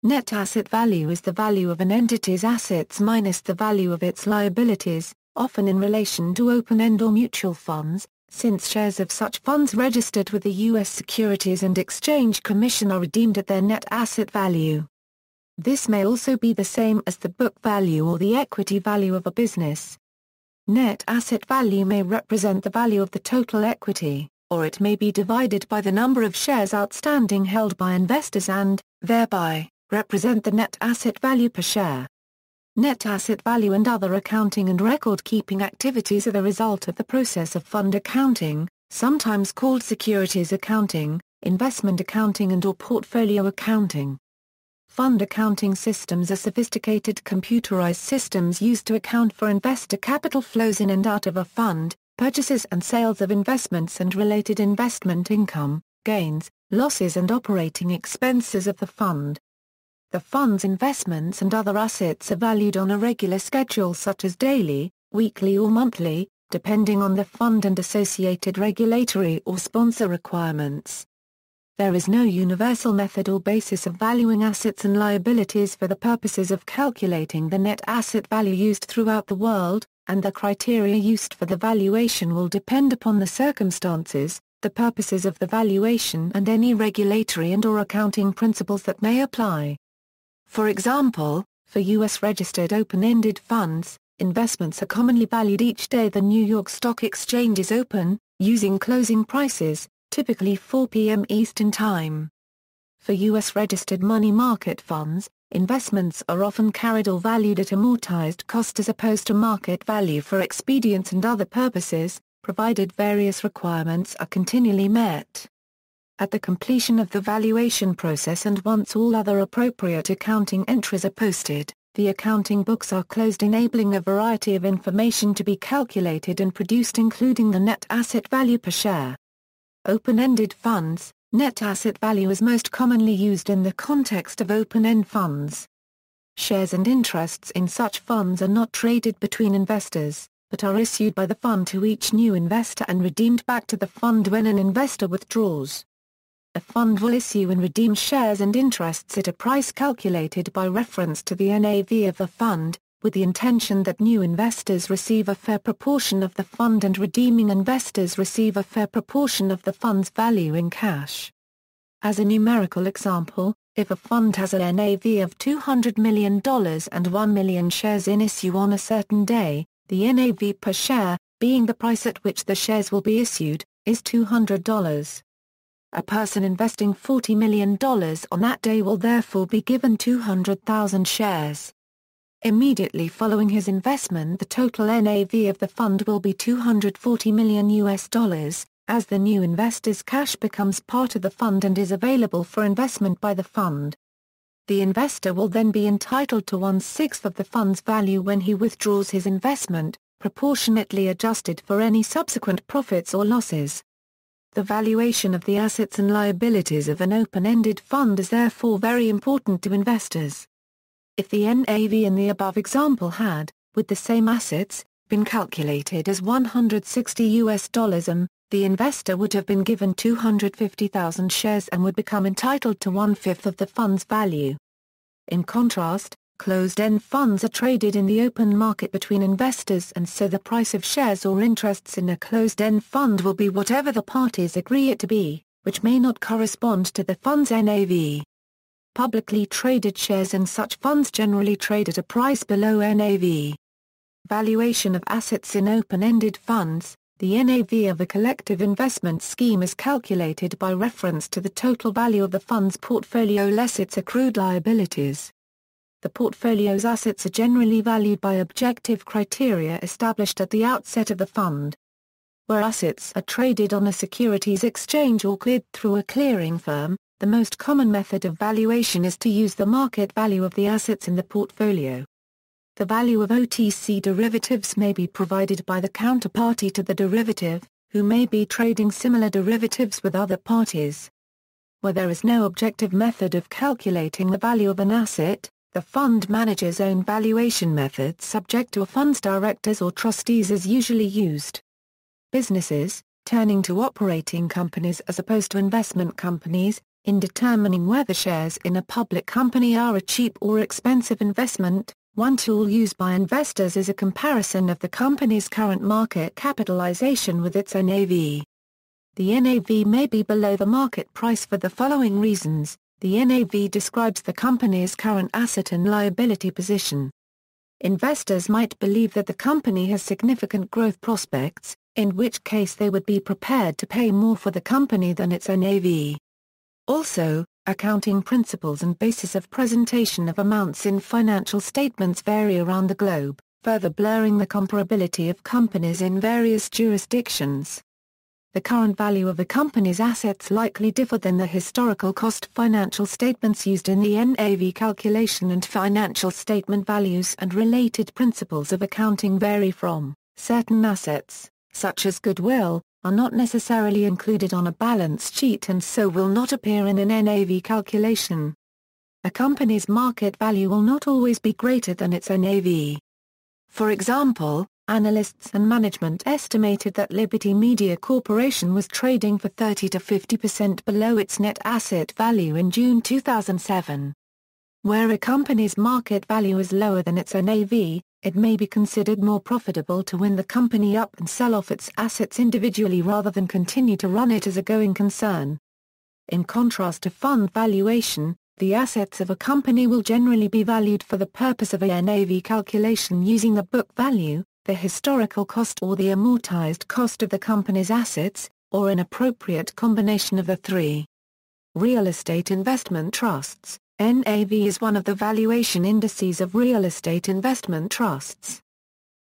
Net asset value is the value of an entity's assets minus the value of its liabilities, often in relation to open-end or mutual funds, since shares of such funds registered with the U.S. Securities and Exchange Commission are redeemed at their net asset value. This may also be the same as the book value or the equity value of a business. Net asset value may represent the value of the total equity, or it may be divided by the number of shares outstanding held by investors and, thereby, represent the net asset value per share. Net asset value and other accounting and record-keeping activities are the result of the process of fund accounting, sometimes called securities accounting, investment accounting and/or portfolio accounting. Fund accounting systems are sophisticated computerized systems used to account for investor capital flows in and out of a fund, purchases and sales of investments and related investment income, gains, losses and operating expenses of the fund. The fund's investments and other assets are valued on a regular schedule such as daily, weekly or monthly, depending on the fund and associated regulatory or sponsor requirements. There is no universal method or basis of valuing assets and liabilities for the purposes of calculating the net asset value used throughout the world, and the criteria used for the valuation will depend upon the circumstances, the purposes of the valuation and any regulatory and/or accounting principles that may apply. For example, for U.S.-registered open-ended funds, investments are commonly valued each day the New York Stock Exchange is open, using closing prices, typically 4 p.m. Eastern Time. For U.S.-registered money market funds, investments are often carried or valued at amortized cost as opposed to market value for expedience and other purposes, provided various requirements are continually met. At the completion of the valuation process and once all other appropriate accounting entries are posted, the accounting books are closed, enabling a variety of information to be calculated and produced, including the net asset value per share. Open-ended funds, net asset value is most commonly used in the context of open-end funds. Shares and interests in such funds are not traded between investors, but are issued by the fund to each new investor and redeemed back to the fund when an investor withdraws. A fund will issue and redeem shares and interests at a price calculated by reference to the NAV of the fund, with the intention that new investors receive a fair proportion of the fund and redeeming investors receive a fair proportion of the fund's value in cash. As a numerical example, if a fund has a NAV of $200 million and 1 million shares in issue on a certain day, the NAV per share, being the price at which the shares will be issued, is $200. A person investing $40 million on that day will therefore be given 200,000 shares. Immediately following his investment, the total NAV of the fund will be $240 million, as the new investor's cash becomes part of the fund and is available for investment by the fund. The investor will then be entitled to 1/6 of the fund's value when he withdraws his investment, proportionately adjusted for any subsequent profits or losses. The valuation of the assets and liabilities of an open-ended fund is therefore very important to investors. If the NAV in the above example had, with the same assets, been calculated as $160, the investor would have been given 250,000 shares and would become entitled to 1/5 of the fund's value. In contrast, closed-end funds are traded in the open market between investors, and so the price of shares or interests in a closed-end fund will be whatever the parties agree it to be, which may not correspond to the fund's NAV. Publicly traded shares in such funds generally trade at a price below NAV. Valuation of assets in open-ended funds. The NAV of a collective investment scheme is calculated by reference to the total value of the fund's portfolio less its accrued liabilities. The portfolio's assets are generally valued by objective criteria established at the outset of the fund. Where assets are traded on a securities exchange or cleared through a clearing firm, the most common method of valuation is to use the market value of the assets in the portfolio. The value of OTC derivatives may be provided by the counterparty to the derivative, who may be trading similar derivatives with other parties. Where there is no objective method of calculating the value of an asset, the fund manager's own valuation method subject to a fund's directors or trustees is usually used. Businesses, turning to operating companies as opposed to investment companies, In determining whether shares in a public company are a cheap or expensive investment, one tool used by investors is a comparison of the company's current market capitalization with its NAV. The NAV may be below the market price for the following reasons. The NAV describes the company's current asset and liability position. Investors might believe that the company has significant growth prospects, in which case they would be prepared to pay more for the company than its NAV. Also, accounting principles and basis of presentation of amounts in financial statements vary around the globe, further blurring the comparability of companies in various jurisdictions. The current value of a company's assets likely differ than the historical cost. Financial statements used in the NAV calculation and financial statement values and related principles of accounting vary from. Certain assets, such as goodwill, are not necessarily included on a balance sheet and so will not appear in an NAV calculation. A company's market value will not always be greater than its NAV. For example, analysts and management estimated that Liberty Media Corporation was trading for 30 to 50% below its net asset value in June 2007. Where a company's market value is lower than its NAV, it may be considered more profitable to win the company up and sell off its assets individually rather than continue to run it as a going concern. In contrast to fund valuation, the assets of a company will generally be valued for the purpose of a NAV calculation using the book value, the historical cost or the amortized cost of the company's assets, or an appropriate combination of the three. Real estate investment trusts. NAV is one of the valuation indices of real estate investment trusts.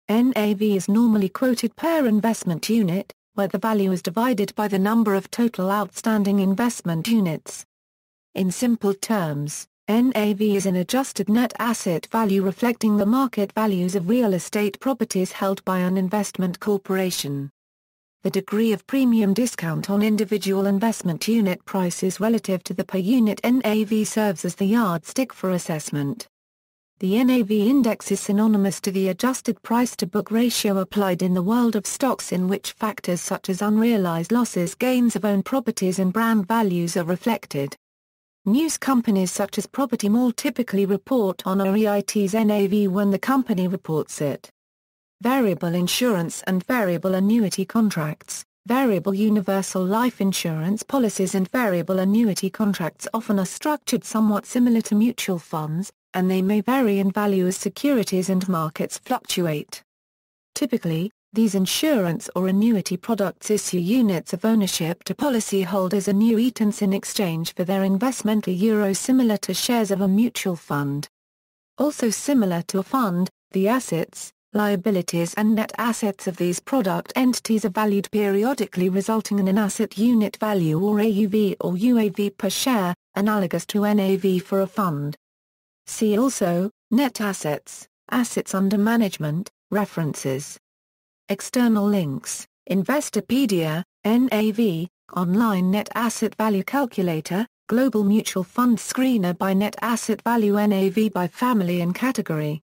NAV is normally quoted per investment unit, where the value is divided by the number of total outstanding investment units. In simple terms, NAV is an adjusted net asset value reflecting the market values of real estate properties held by an investment corporation. The degree of premium discount on individual investment unit prices relative to the per-unit NAV serves as the yardstick for assessment. The NAV index is synonymous to the adjusted price-to-book ratio applied in the world of stocks, in which factors such as unrealized losses, gains of owned properties and brand values are reflected. News companies such as Property Mall typically report on a REIT's NAV when the company reports it. Variable insurance and variable annuity contracts. Variable universal life insurance policies and variable annuity contracts often are structured somewhat similar to mutual funds, and they may vary in value as securities and markets fluctuate. Typically, these insurance or annuity products issue units of ownership to policyholders annuitants in exchange for their investment similar to shares of a mutual fund. Also similar to a fund, the assets, liabilities and net assets of these product entities are valued periodically, resulting in an asset unit value or AUV or UAV per share, analogous to NAV for a fund. See also, net assets, assets under management, references. External links, Investopedia, NAV, Online Net Asset Value Calculator, Global Mutual Fund Screener by Net Asset Value NAV by Family and Category.